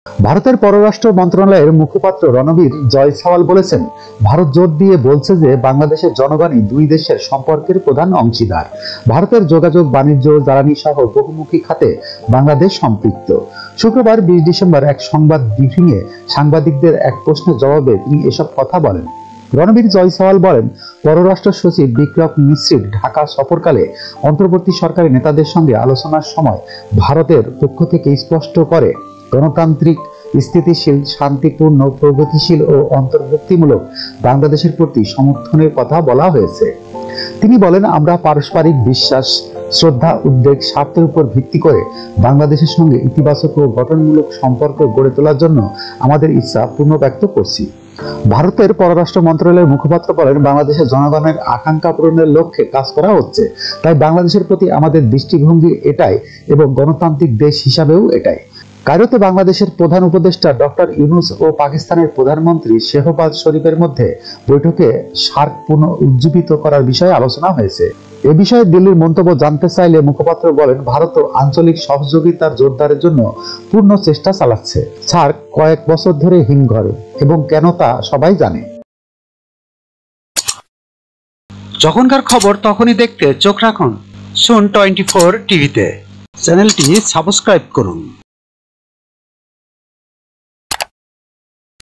ভারতের পররাষ্ট্র মন্ত্রণালয়ের মুখপাত্র রণবীর জয়সওয়াল বলেছেন, ভারত জোর দিয়ে বলছে যে বাংলাদেশের জনগণই দুই দেশের সম্পর্কের প্রধান অংশীদার। ভারতের যোগাযোগ, বাণিজ্য, জ্বালানি সহ বহুমুখী খাতে বাংলাদেশ সম্পৃক্ত। শুক্রবার 20 ডিসেম্বর এক সংবাদ ব্রিফিংয়ে সাংবাদিকদের এক প্রশ্নের জবাবে তিনি এসব কথা বলেন। রণবীর জয়সওয়াল বলেন, পররাষ্ট্র সচিব বিক্রম মিশ্রির ঢাকা সফরকালে অন্তর্বর্তী সরকারি নেতাদের সঙ্গে আলোচনার সময় ভারতের পক্ষ থেকে স্পষ্ট করে গণতান্ত্রিক, স্থিতিশীল, শান্তিপূর্ণ, প্রগতিশীল ও অন্তর্ভুক্তিমূলক বাংলাদেশের প্রতি সমর্থনের কথা বলা হয়েছে। তিনি বলেন, আমরা পারস্পরিক বিশ্বাস, শ্রদ্ধা, উদ্বেগ, স্বার্থের উপর ভিত্তি করে বাংলাদেশের সঙ্গে ইতিবাচক ও গঠনমূলক সম্পর্ক গড়ে তোলার জন্য আমাদের ইচ্ছা পূর্ণ ব্যক্ত করছি। ভারতের পররাষ্ট্র মন্ত্রণালয়ের মুখপাত্র বলেন, বাংলাদেশের জনগণের আকাঙ্ক্ষা পূরণের লক্ষ্যে কাজ করা হচ্ছে। তাই বাংলাদেশের প্রতি আমাদের দৃষ্টিভঙ্গি এটাই এবং গণতান্ত্রিক দেশ হিসাবেও এটাই। কায়রোতে বাংলাদেশের প্রধান উপদেষ্টা ডক্টর ইউনূস ও পাকিস্তানের প্রধানমন্ত্রী শেহবাজ শরীফের মধ্যে বৈঠকে সার্ক পুনঃ উজ্জীবিত করার বিষয়ে আলোচনা হয়েছে। এ বিষয়ে দিল্লির মন্তব্য জানতে চাইলে মুখপাত্র বলেন, ভারত আঞ্চলিক সহযোগিতার জোরদারের জন্য পূর্ণ চেষ্টা চালাচ্ছে। সার্ক কয়েক বছর ধরে হিমঘরে এবং কেন তা সবাই জানে। যখনকার খবর তখনই দেখতে চোখ রাখুন সুন 24 টিভিতে। চ্যানেলটি সাবস্ক্রাইব করুন।